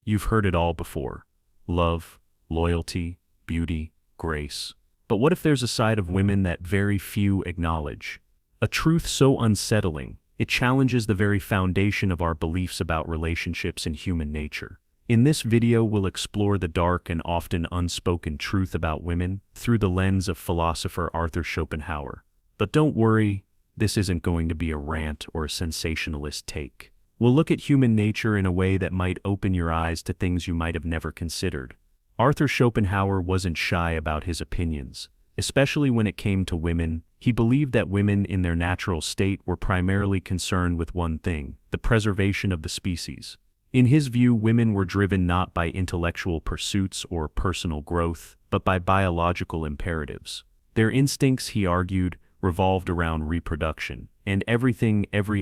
You've heard it all before. Love, loyalty, beauty, grace. But what if there's a side of women that very few acknowledge? A truth so unsettling, it challenges the very foundation of our beliefs about relationships and human nature. In this video, we'll explore the dark and often unspoken truth about women through the lens of philosopher Arthur Schopenhauer. But don't worry, this isn't going to be a rant or a sensationalist take. We'll look at human nature in a way that might open your eyes to things you might have never considered. Arthur Schopenhauer wasn't shy about his opinions, especially when it came to women. He believed that women in their natural state were primarily concerned with one thing: the preservation of the species. In his view, women were driven not by intellectual pursuits or personal growth, but by biological imperatives. Their instincts, he argued, revolved around reproduction, and every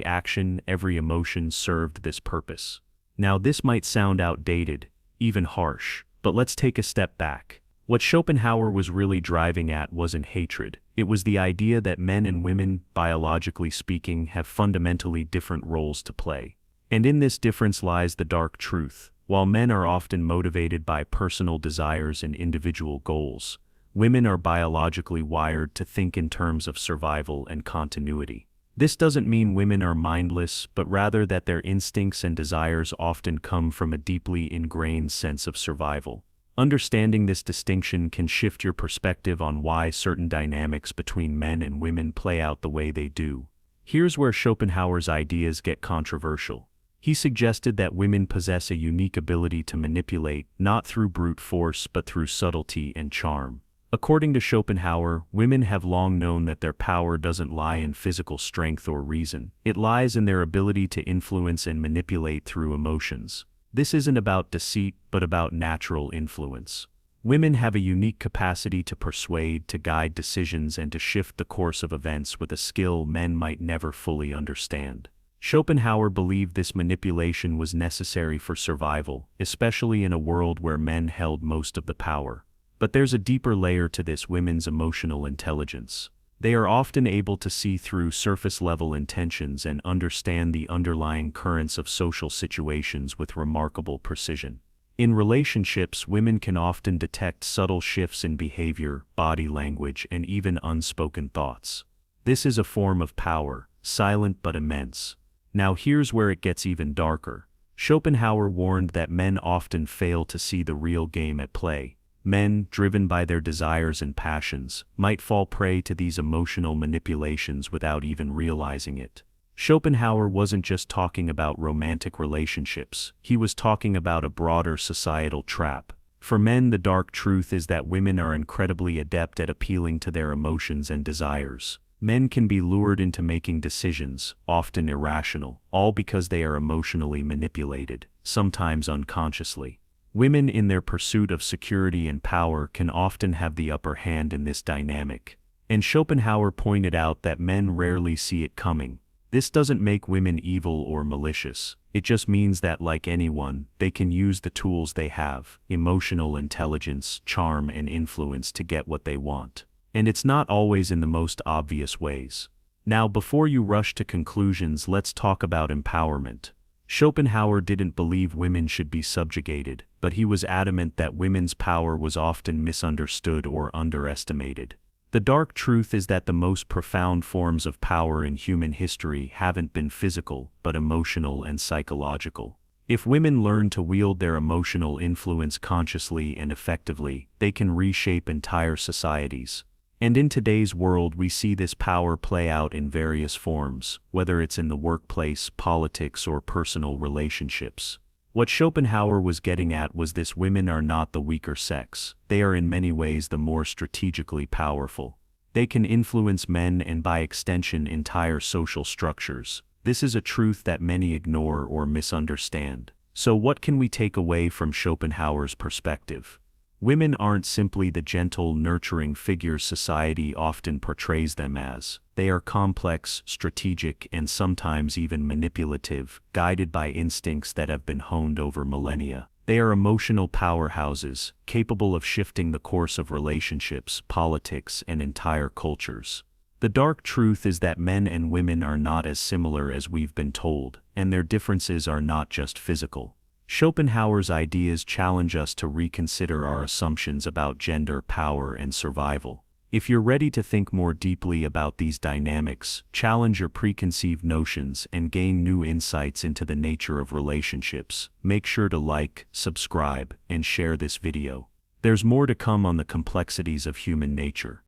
action, every emotion served this purpose. Now, this might sound outdated, even harsh, but let's take a step back. What Schopenhauer was really driving at wasn't hatred. It was the idea that men and women, biologically speaking, have fundamentally different roles to play. And in this difference lies the dark truth. While men are often motivated by personal desires and individual goals, women are biologically wired to think in terms of survival and continuity. This doesn't mean women are mindless, but rather that their instincts and desires often come from a deeply ingrained sense of survival. Understanding this distinction can shift your perspective on why certain dynamics between men and women play out the way they do. Here's where Schopenhauer's ideas get controversial. He suggested that women possess a unique ability to manipulate, not through brute force but through subtlety and charm. According to Schopenhauer, women have long known that their power doesn't lie in physical strength or reason. It lies in their ability to influence and manipulate through emotions. This isn't about deceit, but about natural influence. Women have a unique capacity to persuade, to guide decisions, and to shift the course of events with a skill men might never fully understand. Schopenhauer believed this manipulation was necessary for survival, especially in a world where men held most of the power. But there's a deeper layer to this: women's emotional intelligence. They are often able to see through surface-level intentions and understand the underlying currents of social situations with remarkable precision. In relationships, women can often detect subtle shifts in behavior, body language, and even unspoken thoughts. This is a form of power, silent but immense. Now here's where it gets even darker. Schopenhauer warned that men often fail to see the real game at play. Men, driven by their desires and passions, might fall prey to these emotional manipulations without even realizing it. Schopenhauer wasn't just talking about romantic relationships, he was talking about a broader societal trap. For men, the dark truth is that women are incredibly adept at appealing to their emotions and desires. Men can be lured into making decisions, often irrational, all because they are emotionally manipulated, sometimes unconsciously. Women, in their pursuit of security and power, can often have the upper hand in this dynamic. And Schopenhauer pointed out that men rarely see it coming. This doesn't make women evil or malicious. It just means that, like anyone, they can use the tools they have: emotional intelligence, charm, and influence to get what they want. And it's not always in the most obvious ways. Now, before you rush to conclusions, let's talk about empowerment. Schopenhauer didn't believe women should be subjugated, but he was adamant that women's power was often misunderstood or underestimated. The dark truth is that the most profound forms of power in human history haven't been physical, but emotional and psychological. If women learn to wield their emotional influence consciously and effectively, they can reshape entire societies. And in today's world, we see this power play out in various forms, whether it's in the workplace, politics, or personal relationships. What Schopenhauer was getting at was this: women are not the weaker sex. They are in many ways the more strategically powerful. They can influence men and, by extension, entire social structures. This is a truth that many ignore or misunderstand. So what can we take away from Schopenhauer's perspective? Women aren't simply the gentle, nurturing figures society often portrays them as. They are complex, strategic, and sometimes even manipulative, guided by instincts that have been honed over millennia. They are emotional powerhouses, capable of shifting the course of relationships, politics, and entire cultures. The dark truth is that men and women are not as similar as we've been told, and their differences are not just physical. Schopenhauer's ideas challenge us to reconsider our assumptions about gender, power, and survival. If you're ready to think more deeply about these dynamics, challenge your preconceived notions, and gain new insights into the nature of relationships, make sure to like, subscribe, and share this video. There's more to come on the complexities of human nature.